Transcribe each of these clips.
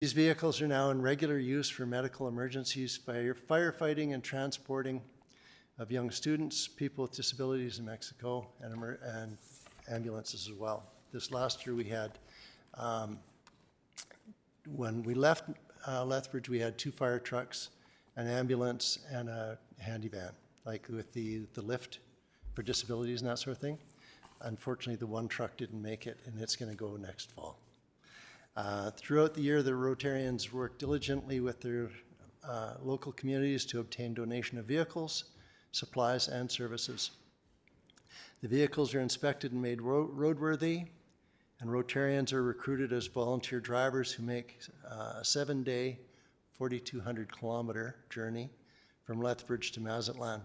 These vehicles are now in regular use for medical emergencies, firefighting and transporting of young students, people with disabilities in Mexico, and ambulances as well. This last year we had, when we left Lethbridge, we had 2 fire trucks, an ambulance, and a handy van, like with the lift for disabilities and that sort of thing. Unfortunately, the one truck didn't make it, and it's going to go next fall. Throughout the year, the Rotarians work diligently with their local communities to obtain donation of vehicles, supplies, and services. The vehicles are inspected and made roadworthy, and Rotarians are recruited as volunteer drivers who make a 7-day, 4,200-kilometer journey from Lethbridge to Mazatlan.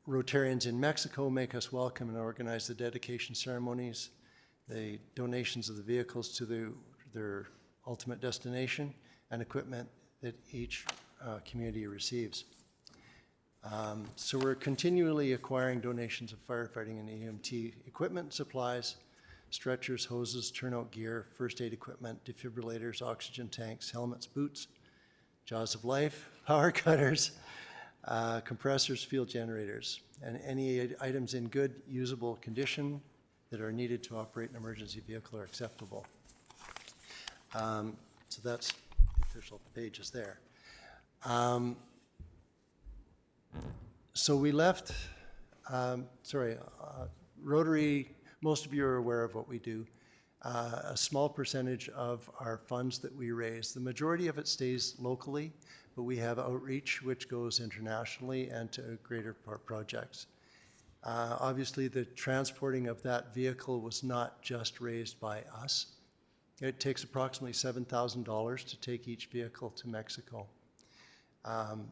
Rotarians in Mexico make us welcome and organize the dedication ceremonies, the donations of the vehicles to their ultimate destination, and equipment that each community receives. So we're continually acquiring donations of firefighting and EMT equipment, supplies, stretchers, hoses, turnout gear, first aid equipment, defibrillators, oxygen tanks, helmets, boots, jaws of life, power cutters, compressors, field generators, and any items in good, usable condition that are needed to operate an emergency vehicle are acceptable. So that's the official pages there. So we left, Rotary, most of you are aware of what we do. A small percentage of our funds that we raise, the majority of it stays locally, but we have outreach which goes internationally and to greater projects. Obviously, the transporting of that vehicle was not just raised by us. It takes approximately $7,000 to take each vehicle to Mexico.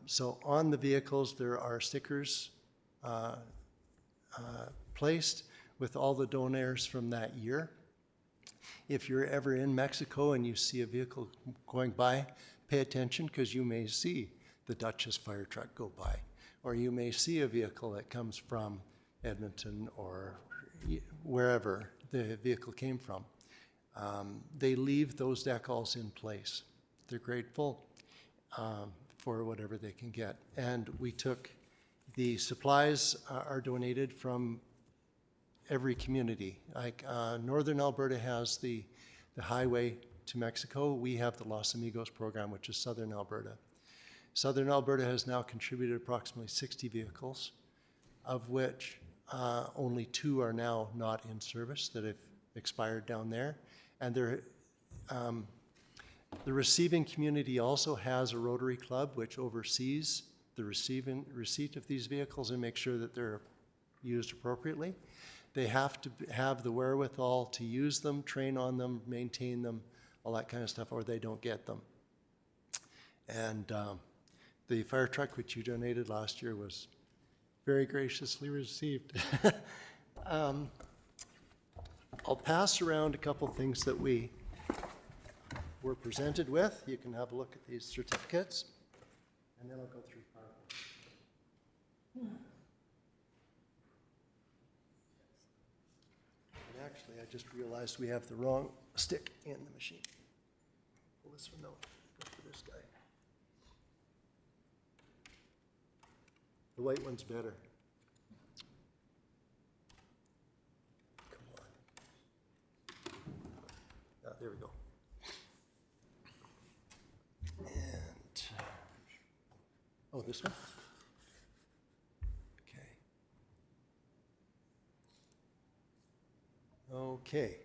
So on the vehicles, there are stickers placed with all the donors from that year. If you're ever in Mexico and you see a vehicle going by, pay attention, because you may see the Duchess fire truck go by, or you may see a vehicle that comes from Edmonton or wherever the vehicle came from. They leave those decals in place. They're grateful for whatever they can get. And we took the supplies are donated from every community. Like Northern Alberta has the highway to Mexico. We have the Los Amigos program, which is Southern Alberta. Southern Alberta has now contributed approximately 60 vehicles, of which only 2 are now not in service that have expired down there. And the receiving community also has a Rotary Club which oversees the receipt of these vehicles and makes sure that they're used appropriately. They have to have the wherewithal to use them, train on them, maintain them, all that kind of stuff, or they don't get them. And the fire truck which you donated last year was very graciously received. I'll pass around a couple things that we were presented with. You can have a look at these certificates, and then I'll go through PowerPoint. And actually, I just realized we have the wrong stick in the machine. Pull this one out. Go for this guy. The white one's better. Come on. Ah, there we go. And, oh, this one? Okay.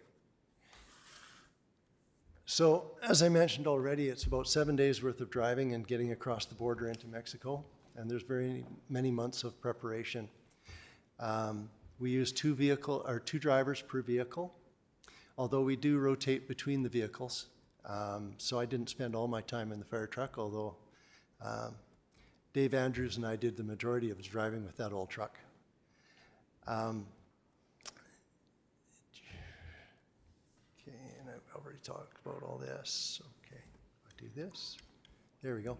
So, as I mentioned already, it's about 7 days worth of driving and getting across the border into Mexico, and there's very many months of preparation. We use 2 drivers per vehicle, although we do rotate between the vehicles. So I didn't spend all my time in the fire truck, although Dave Andrews and I did the majority of his driving with that old truck. I've already talked about all this. Okay, I do this. There we go.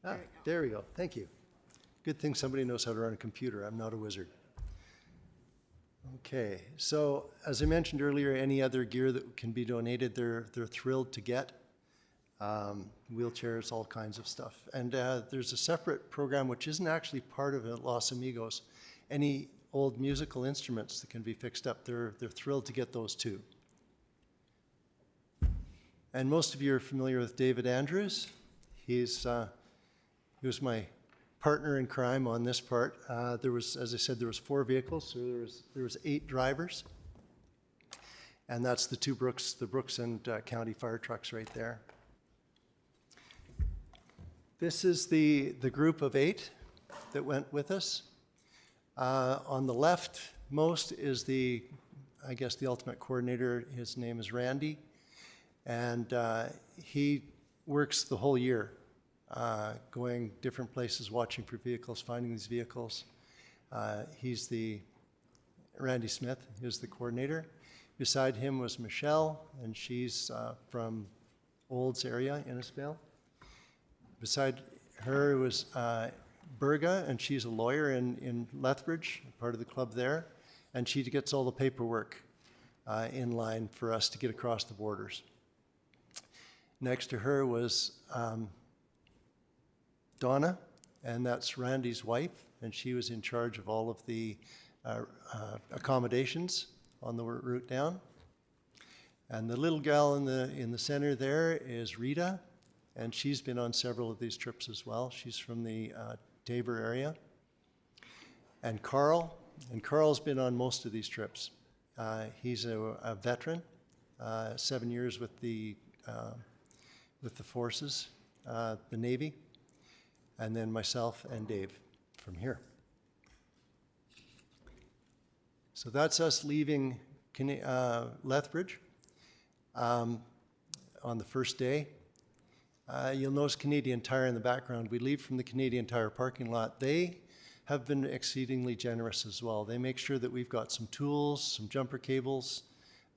Ah, there we go. Thank you. Good thing somebody knows how to run a computer. I'm not a wizard. Okay, so as I mentioned earlier, any other gear that can be donated, they're thrilled to get. Wheelchairs, all kinds of stuff. And there's a separate program which isn't actually part of Los Amigos. Any old musical instruments that can be fixed up, they're thrilled to get those too. And most of you are familiar with David Andrews. He was my partner in crime on this part. There was, as I said, there was 4 vehicles, so there was 8 drivers. And that's the Brooks and County fire trucks right there. This is the group of 8 that went with us. On the left most is I guess the ultimate coordinator. His name is Randy. And he works the whole year, going different places, watching for vehicles, finding these vehicles. Randy Smith is the coordinator. Beside him was Michelle, and she's from Olds area, Innisfail. Beside her was Berga, and she's a lawyer in Lethbridge, part of the club there, and she gets all the paperwork in line for us to get across the borders. Next to her was Donna, and that's Randy's wife, and she was in charge of all of the accommodations on the route down. And the little gal in the center there is Rita, and she's been on several of these trips as well. She's from the Tabor area. And Carl's been on most of these trips. He's a veteran, 7 years with the forces, the Navy, and then myself and Dave from here. So that's us leaving Lethbridge on the first day. You'll notice Canadian Tire in the background. We leave from the Canadian Tire parking lot. They have been exceedingly generous as well. They make sure that we've got some tools, some jumper cables,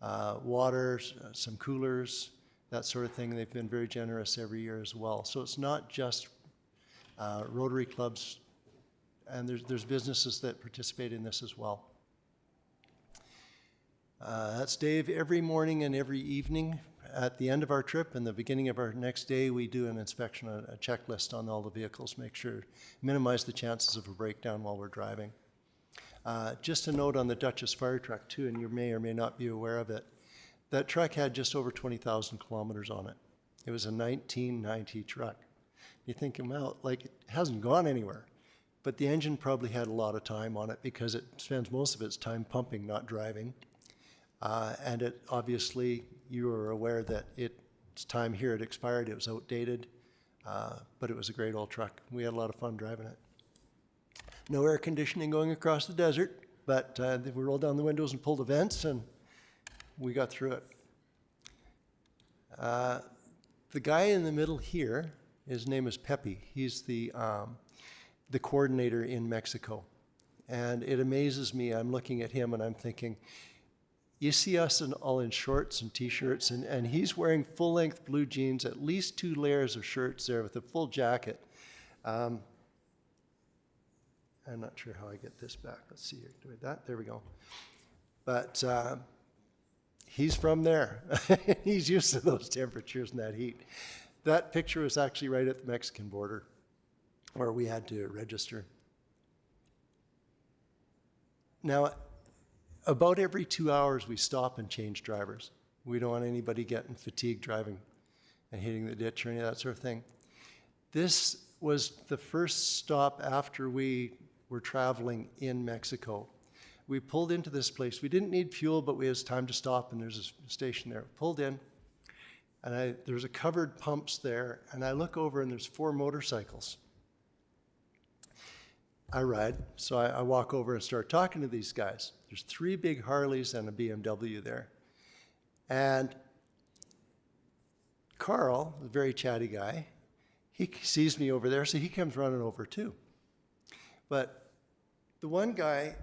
water, some coolers, that sort of thing. They've been very generous every year as well. So it's not just Rotary clubs, and there's businesses that participate in this as well. That's Dave. Every morning and every evening at the end of our trip and the beginning of our next day, we do an inspection, a checklist on all the vehicles, make sure, minimize the chances of a breakdown while we're driving. Just a note on the Duchess fire truck too, and you may or may not be aware of it. That truck had just over 20,000 kilometers on it. It was a 1990 truck. You're thinking, well, like, it hasn't gone anywhere. But the engine probably had a lot of time on it because it spends most of its time pumping, not driving. And it obviously, you were aware that its time here had expired. It was outdated, but it was a great old truck. We had a lot of fun driving it. No air conditioning going across the desert, but we rolled down the windows and pulled the vents, and we got through it. The guy in the middle here, his name is Pepe. He's the coordinator in Mexico. And it amazes me. I'm looking at him and I'm thinking, you see us all in shorts and t-shirts, and he's wearing full-length blue jeans, at least 2 layers of shirts there with a full jacket. I'm not sure how I get this back. Let's see here. Do that. There we go. But he's from there. He's used to those temperatures and that heat. That picture was actually right at the Mexican border where we had to register. Now, about every 2 hours, we stop and change drivers. We don't want anybody getting fatigued driving and hitting the ditch or any of that sort of thing. This was the first stop after we were traveling in Mexico. We pulled into this place. We didn't need fuel, but we had time to stop, and there's a station there. Pulled in, and there's a covered pumps there, and I look over, and there's 4 motorcycles. I ride, so I walk over and start talking to these guys. There's 3 big Harleys and a BMW there. And Carl, a very chatty guy, he sees me over there, so he comes running over too. But the one guy,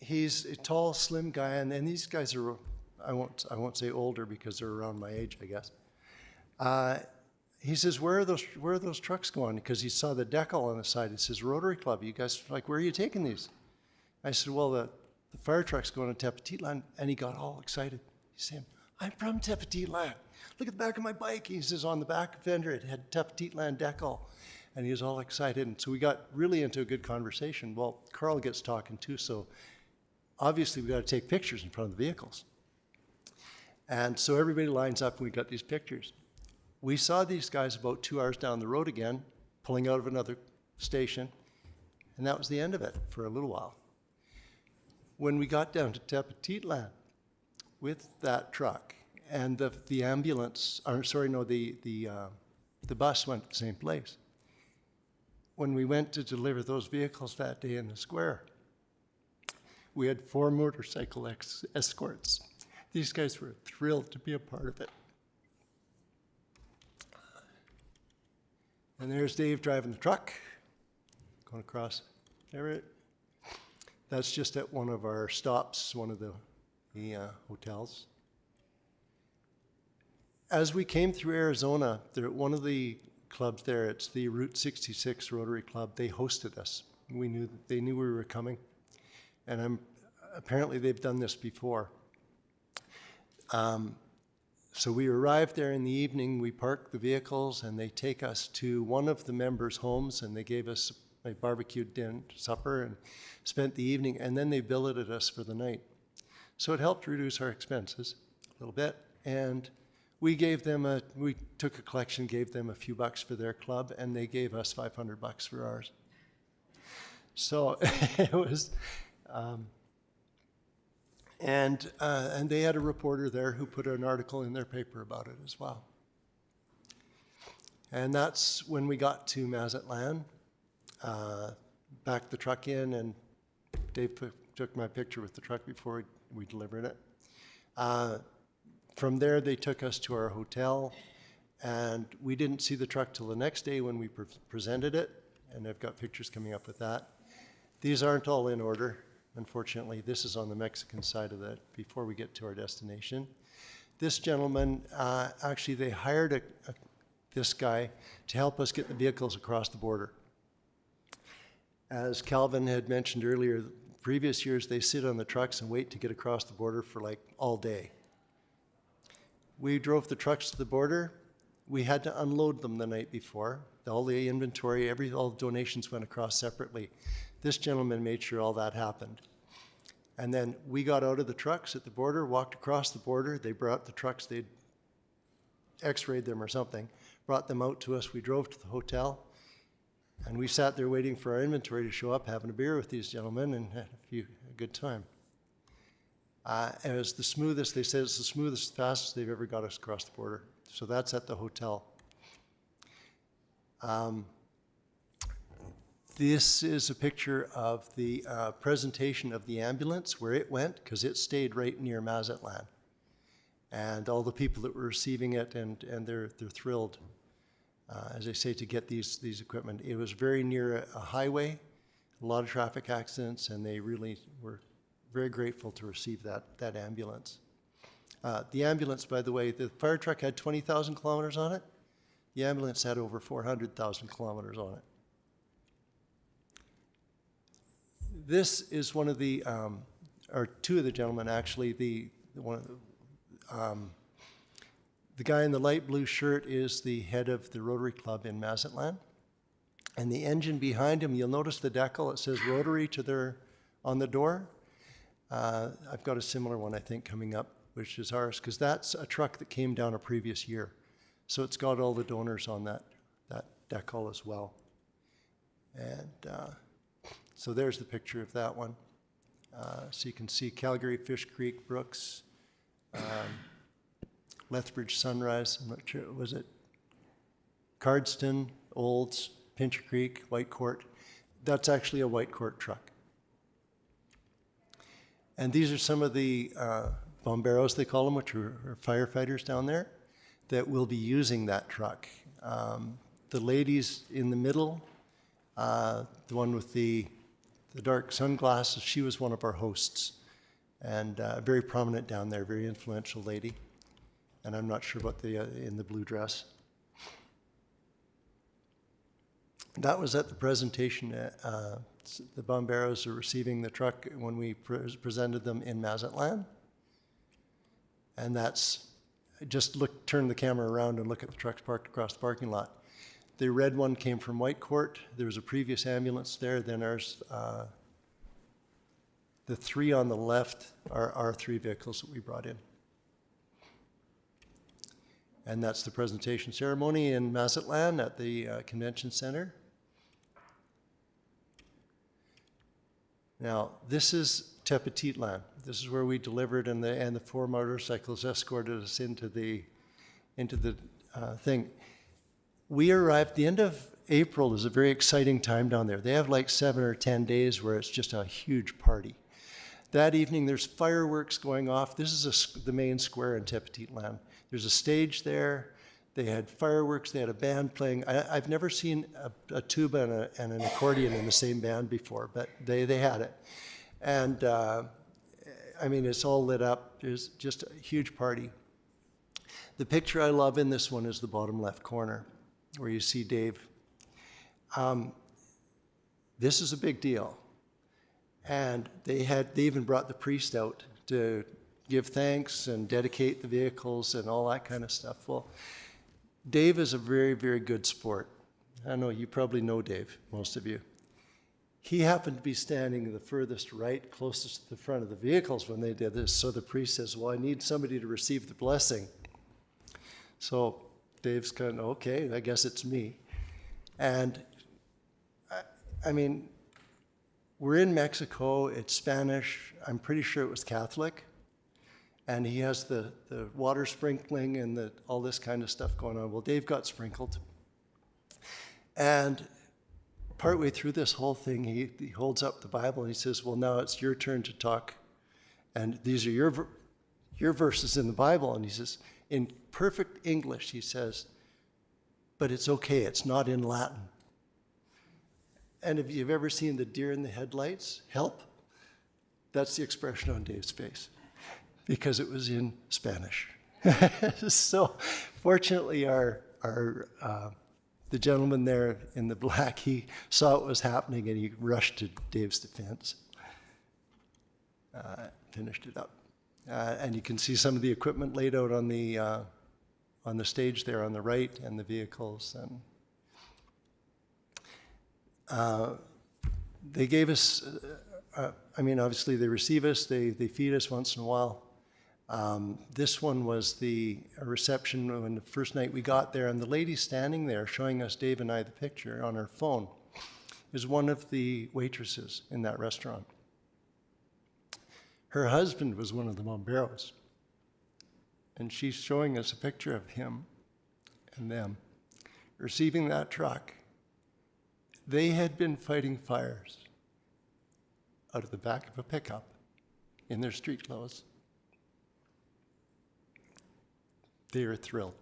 he's a tall, slim guy, and these guys are, I won't say older because they're around my age, I guess. he says, where are those trucks going? Because he saw the decal on the side. He says, Rotary Club, you guys, like, where are you taking these? I said, well, the fire truck's going to Tepetitlan. And he got all excited. He said, I'm from Tepetitlan. Look at the back of my bike. He says, on the back fender, it had Tepetitlan decal. And he was all excited. And so we got really into a good conversation. Well, Carl gets talking too, so obviously we got to take pictures in front of the vehicles. And so everybody lines up and we got these pictures. We saw these guys about 2 hours down the road again, pulling out of another station, and that was the end of it for a little while. When we got down to Tepetitlan with that truck, and the ambulance, or sorry, no, the bus went to the same place. When we went to deliver those vehicles that day in the square, we had 4 motorcycle escorts. These guys were thrilled to be a part of it. And there's Dave driving the truck, going across there. That's just at one of our stops, one of the hotels. As we came through Arizona, one of the clubs there, it's the Route 66 Rotary Club, they hosted us. They knew we were coming. And apparently they've done this before. So we arrived there in the evening, we parked the vehicles, and they take us to one of the members' homes, and they gave us a barbecued supper and spent the evening, and then they billeted us for the night. So it helped reduce our expenses a little bit, and we took a collection, gave them a few bucks for their club, and they gave us $500 for ours. So it was, and they had a reporter there who put an article in their paper about it as well. And that's when we got to Mazatlan, backed the truck in, and Dave took my picture with the truck before we delivered it. From there, they took us to our hotel, and we didn't see the truck till the next day when we presented it, and I've got pictures coming up with that. These aren't all in order. Unfortunately, this is on the Mexican side of it before we get to our destination. This gentleman, actually, they hired this guy to help us get the vehicles across the border. As Calvin had mentioned earlier, previous years, they sit on the trucks and wait to get across the border for like all day. We drove the trucks to the border. We had to unload them the night before. All the inventory, all the donations went across separately. This gentleman made sure all that happened. And then we got out of the trucks at the border, walked across the border. They brought the trucks, they'd x-rayed them or something, brought them out to us. We drove to the hotel, and we sat there waiting for our inventory to show up, having a beer with these gentlemen, and had a good time. It was the smoothest, they said it's the smoothest, fastest they've ever got us across the border. So that's at the hotel. This is a picture of the presentation of the ambulance, where it went, because it stayed right near Mazatlan. And all the people that were receiving it, and they're thrilled, as I say, to get these equipment. It was very near a highway, a lot of traffic accidents, and they really were very grateful to receive that ambulance. The ambulance, by the way, the fire truck had 20,000 kilometers on it. The ambulance had over 400,000 kilometers on it. This is one of the, or two of the gentlemen actually. The guy in the light blue shirt is the head of the Rotary Club in Mazatlan. And the engine behind him, you'll notice the decal, it says Rotary on the door. I've got a similar one, I think, coming up, which is ours, because that's a truck that came down a previous year. So it's got all the donors on that decal as well. And so there's the picture of that one. So you can see Calgary, Fish Creek, Brooks, Lethbridge, Sunrise, I'm not sure, was it Cardston, Olds, Pincher Creek, Whitecourt. That's actually a Whitecourt truck. And these are some of the bomberos, they call them, which are firefighters down there, that will be using that truck. The ladies in the middle, the one with the dark sunglasses, she was one of our hosts, and very prominent down there, very influential lady. And I'm not sure about in the blue dress. That was at the presentation. The Bomberos are receiving the truck when we presented them in Mazatlan. And that's, just turn the camera around and look at the trucks parked across the parking lot. The red one came from Whitecourt. There was a previous ambulance there. Then ours, the three on the left are our three vehicles that we brought in. And that's the presentation ceremony in Mazatlan at the Convention Center. Now, this is Tepetitlan. This is where we delivered, and the 4 motorcycles escorted us into the thing. We arrived, the end of April is a very exciting time down there. They have like 7 or 10 days where it's just a huge party. That evening, there's fireworks going off. This is the main square in Tepetitlan. There's a stage there. They had fireworks. They had a band playing. I've never seen a tuba and an accordion in the same band before, but they had it. And I mean, it's all lit up. There's just a huge party. The picture I love in this one is the bottom left corner, where you see Dave. This is a big deal. And they even brought the priest out to give thanks and dedicate the vehicles and all that kind of stuff. Well, Dave is a very, very good sport. I know you probably know Dave, most of you. He happened to be standing the furthest right, closest to the front of the vehicles when they did this. So the priest says, well, I need somebody to receive the blessing. So Dave's kind of, okay, I guess it's me. And I mean, we're in Mexico, it's Spanish, I'm pretty sure it was Catholic. And he has the water sprinkling and all this kind of stuff going on. Well, Dave got sprinkled. And partway through this whole thing, he holds up the Bible and he says, well, now it's your turn to talk. And these are your verses in the Bible. And he says, in perfect English, he says, but it's okay, it's not in Latin. And if you've ever seen the deer in the headlights, help, that's the expression on Dave's face, because it was in Spanish. So fortunately, the gentleman there in the black, he saw what was happening and he rushed to Dave's defense, finished it up. And you can see some of the equipment laid out on the stage there on the right, and the vehicles. And they gave us, I mean, obviously they receive us, they feed us once in a while. This one was a reception when the first night we got there, and the lady standing there showing us, Dave and I, the picture on her phone is one of the waitresses in that restaurant. Her husband was one of the Bomberos, and she's showing us a picture of him and them receiving that truck. They had been fighting fires out of the back of a pickup in their street clothes. They are thrilled.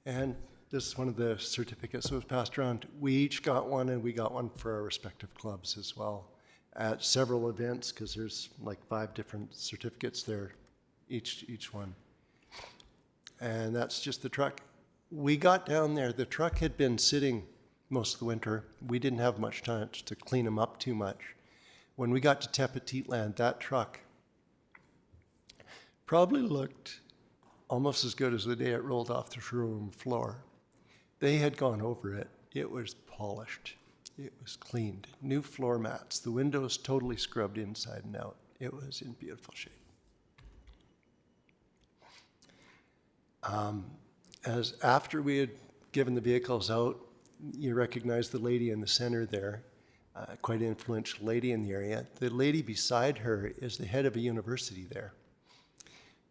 And this is one of the certificates that was passed around. We each got one, and we got one for our respective clubs as well at several events, because there's like 5 different certificates there, each one. And that's just the truck. We got down there, the truck had been sitting most of the winter. We didn't have much time to clean them up too much. When we got to Tepetitlan, that truck probably looked almost as good as the day it rolled off the showroom floor. They had gone over it. It was polished. It was cleaned. New floor mats. The windows totally scrubbed inside and out. It was in beautiful shape. As after we had given the vehicles out, you recognize the lady in the center there, quite an influential lady in the area. The lady beside her is the head of a university there.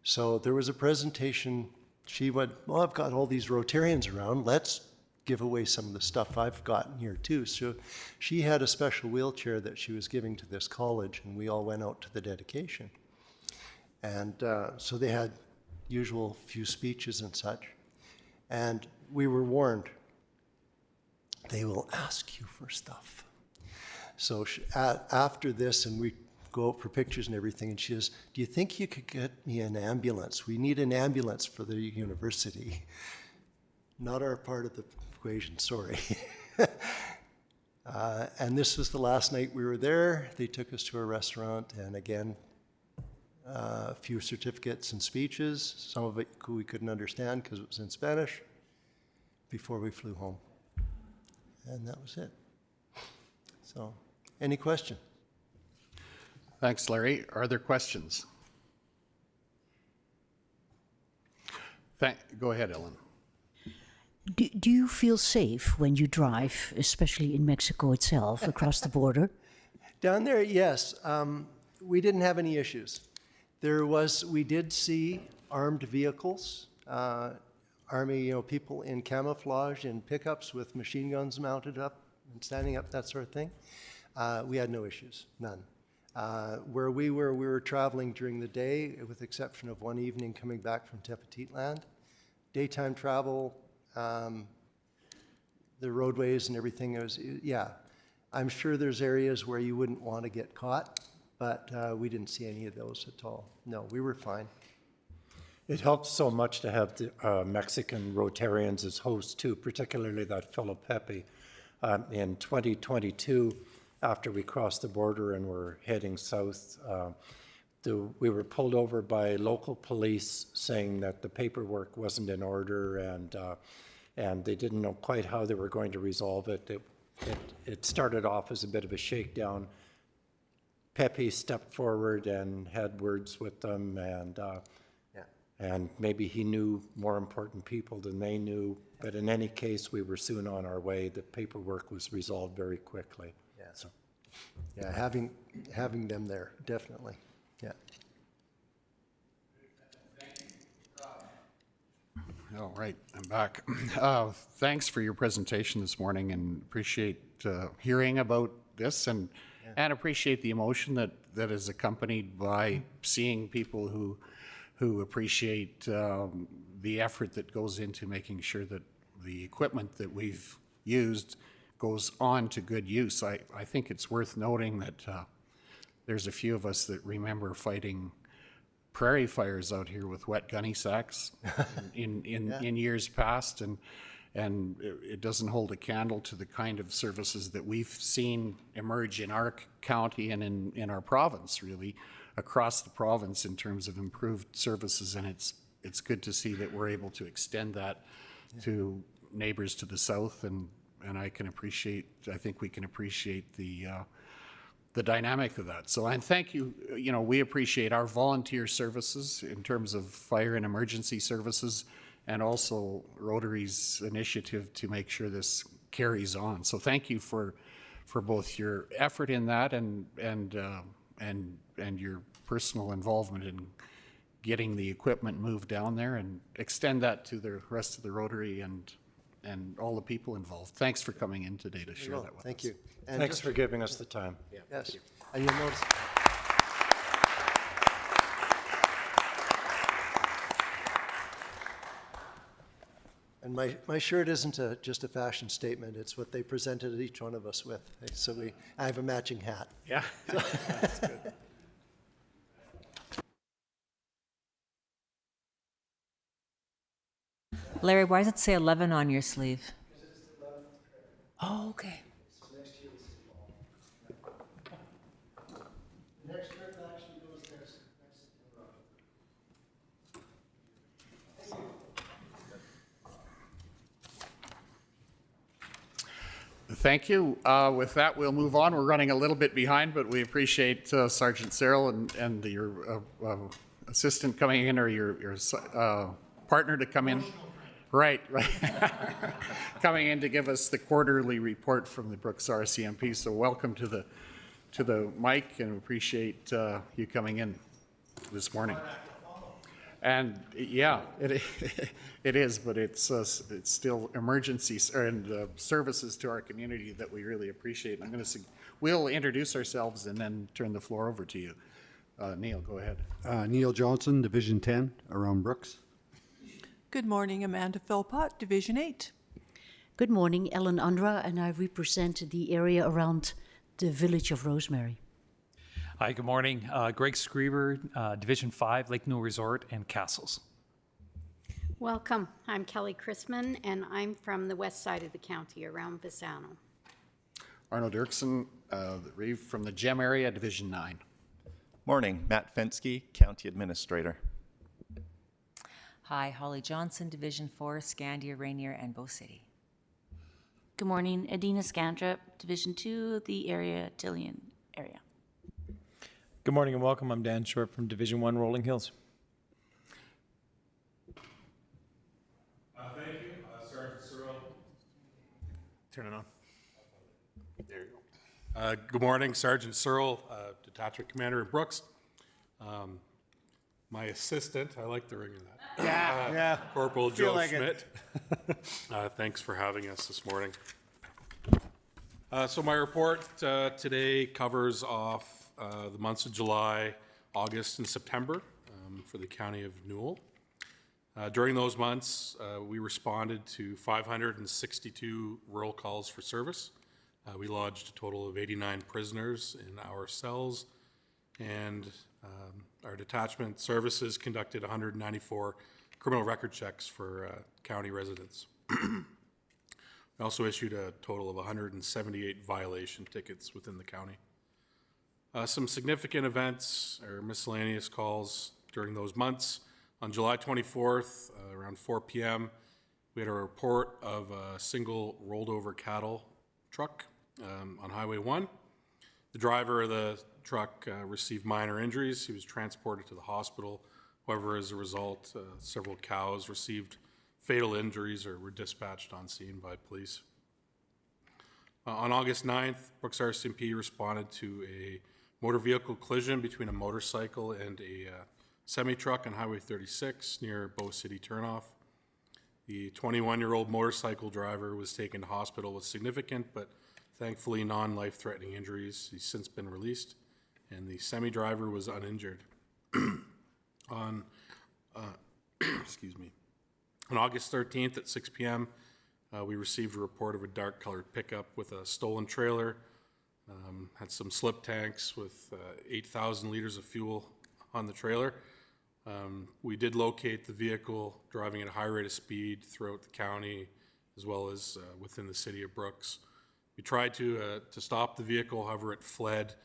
So there was a presentation. She went, well, I've got all these Rotarians around. Let's give away some of the stuff I've gotten here too. So she had a special wheelchair that she was giving to this college, and we all went out to the dedication. And so they had usual few speeches and such. And we were warned, they will ask you for stuff. So after this, and we go out for pictures and everything, and she says, do you think you could get me an ambulance? We need an ambulance for the university. Not our part of the equation, sorry. And this was the last night we were there. They took us to a restaurant, and again, a few certificates and speeches, some of it we couldn't understand because it was in Spanish, before we flew home. And that was it. So, any question? Thanks, Larry. Are there questions? Go ahead, Ellen. Do you feel safe when you drive, especially in Mexico itself, across the border? Down there, yes. We didn't have any issues. We did see armed vehicles, Army, people in camouflage and pickups with machine guns mounted up and standing up, that sort of thing. We had no issues, none. Where we were traveling during the day, with the exception of one evening coming back from Tepetitland. Daytime travel, the roadways and everything, I'm sure there's areas where you wouldn't want to get caught, but we didn't see any of those at all. No, we were fine. It helps so much to have the Mexican Rotarians as hosts too, particularly that fellow Pepe. In 2022, after we crossed the border and were heading south, we were pulled over by local police saying that the paperwork wasn't in order, and they didn't know quite how they were going to resolve it. It started off as a bit of a shakedown. Pepe stepped forward and had words with them, and maybe he knew more important people than they knew. But in any case, we were soon on our way. The paperwork was resolved very quickly. Yeah. So, yeah, having them there, definitely. Yeah. All right, I'm back. Thanks for your presentation this morning, and appreciate hearing about this, and appreciate the emotion that is accompanied by seeing people who appreciate the effort that goes into making sure that the equipment that we've used goes on to good use. I think it's worth noting that there's a few of us that remember fighting prairie fires out here with wet gunny sacks in years past, and it doesn't hold a candle to the kind of services that we've seen emerge in our county and in our province, really across the province, in terms of improved services. And it's good to see that we're able to extend that to neighbors to the south, and I think we can appreciate the dynamic of that. So, and thank you. We appreciate our volunteer services in terms of fire and emergency services, and also Rotary's initiative to make sure this carries on. So thank you for both your effort in that and your personal involvement in getting the equipment moved down there, and extend that to the rest of the Rotary and all the people involved. Thanks for coming in today to share that with us. Thank you. And Thanks for giving us the time. Yeah, yes. And you'll notice. And my shirt isn't just a fashion statement. It's what they presented each one of us with. So I have a matching hat. Yeah, that's good. Larry, why does it say 11 on your sleeve? Because it's the 11th. Oh, okay. So next year is the next trip actually goes next September. Thank you. With that, we'll move on. We're running a little bit behind, but we appreciate Sergeant Searle and your assistant coming in, or your partner to come in. Right. Coming in to give us the quarterly report from the Brooks RCMP. So welcome to the mic, and appreciate you coming in this morning. And yeah, it is, but it's still emergencies and services to our community that we really appreciate. And we'll introduce ourselves and then turn the floor over to you. Neil, go ahead. Neil Johnson, Division 10, around Brooks. Good morning, Amanda Philpott, Division 8. Good morning, Ellen Andra, and I represent the area around the village of Rosemary. Hi, good morning. Greg Screever, Division 5, Lake Newell Resort and Castles. Welcome. I'm Kelly Chrisman, and I'm from the west side of the county, around Bassano. Arnold Dirksen, Reeve from the GEM area, Division 9. Morning, Matt Fensky, County Administrator. Hi, Holly Johnson, Division 4, Scandia, Rainier, and Bow City. Good morning, Adina Scandrep, Division 2, the area, Tillian area. Good morning and welcome. I'm Dan Short from Division 1, Rolling Hills. Thank you, Sergeant Searle. Turn it on. There you go. Good morning, Sergeant Searle, Detachment Commander in Brooks. My assistant, I like the ring of that. Yeah. Corporal Joe Schmidt. Thanks for having us this morning. So my report today covers off the months of July, August, and September for the County of Newell. During those months, we responded to 562 rural calls for service. We lodged a total of 89 prisoners in our cells, and our detachment services conducted 194 criminal record checks for county residents. We also issued a total of 178 violation tickets within the county. Some significant events or miscellaneous calls during those months. On July 24th, around 4 p.m., we had a report of a single rolled over cattle truck on Highway 1. The driver of the truck received minor injuries. He was transported to the hospital. However, as a result, several cows received fatal injuries or were dispatched on scene by police. On August 9th, Brooks RCMP responded to a motor vehicle collision between a motorcycle and a semi-truck on Highway 36 near Bow City turnoff. The 21-year-old motorcycle driver was taken to hospital with significant but thankfully non-life-threatening injuries. He's since been released, and the semi-driver was uninjured. On August 13th at 6 p.m., we received a report of a dark-colored pickup with a stolen trailer. Had some slip tanks with 8,000 liters of fuel on the trailer. We did locate the vehicle driving at a high rate of speed throughout the county, as well as within the city of Brooks. We tried to stop the vehicle, however it fled,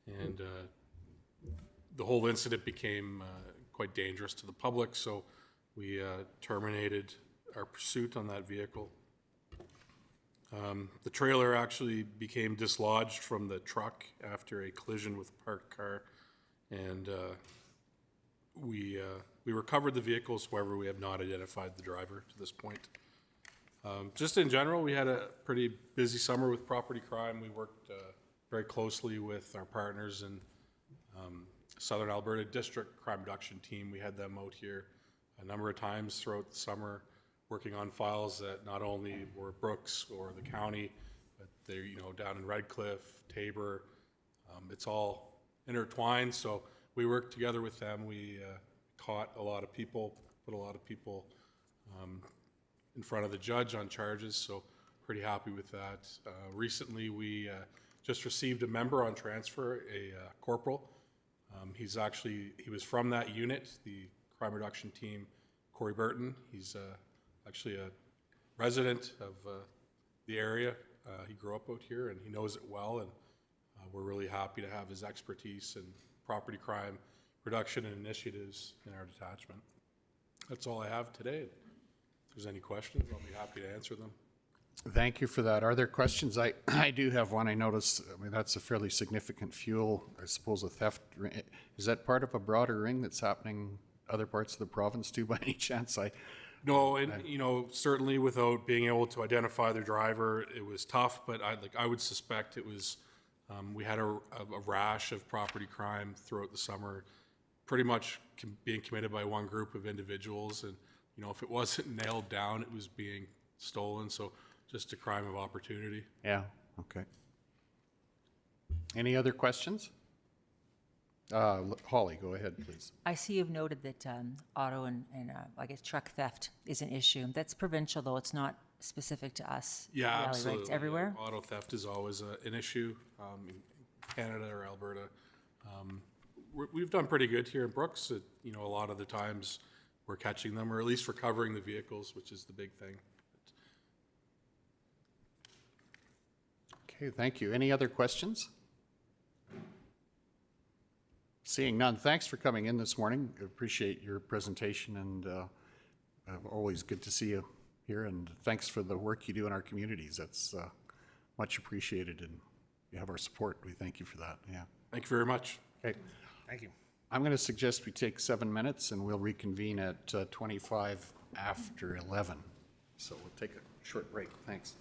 and the whole incident became quite dangerous to the public, so we terminated our pursuit on that vehicle. The trailer actually became dislodged from the truck after a collision with a parked car, and we recovered the vehicles. However, we have not identified the driver to this point. Just in general, we had a pretty busy summer with property crime. We worked very closely with our partners in Southern Alberta District Crime Reduction Team. We had them out here a number of times throughout the summer, working on files that not only were Brooks or the county, but they're down in Redcliffe, Tabor. It's all intertwined, so we worked together with them. We caught a lot of people, put a lot of people in front of the judge on charges, so pretty happy with that. Recently, we just received a member on transfer, a corporal. He was from that unit, the crime reduction team, Corey Burton. He's actually a resident of the area. He grew up out here and he knows it well, and we're really happy to have his expertise in property crime reduction and initiatives in our detachment. That's all I have today. If there's any questions, I'll be happy to answer them. Thank you for that. Are there questions? I do have one. I noticed, that's a fairly significant fuel, I suppose, a theft. Is that part of a broader ring that's happening other parts of the province too, by any chance? No, and certainly without being able to identify the driver, it was tough, but I would suspect it was, we had a rash of property crime throughout the summer, pretty much being committed by one group of individuals, and if it wasn't nailed down, it was being stolen, so just a crime of opportunity. Yeah, okay. Any other questions? Holly, go ahead, please. I see you've noted that auto and I guess truck theft is an issue. That's provincial, though. It's not specific to us. Yeah, Valley, absolutely. Right? It's everywhere? Auto theft is always an issue in Canada or Alberta. We've done pretty good here in Brooks. A lot of the times we're catching them, or at least recovering the vehicles, which is the big thing. Okay, thank you. Any other questions? Seeing none, thanks for coming in this morning. I appreciate your presentation, and always good to see you here, and thanks for the work you do in our communities. That's much appreciated, and you have our support. We thank you for that. Yeah. Thank you very much. Okay. Thank you. I'm going to suggest we take 7 minutes, and we'll reconvene at 25 after 11. So we'll take a short break. Thanks.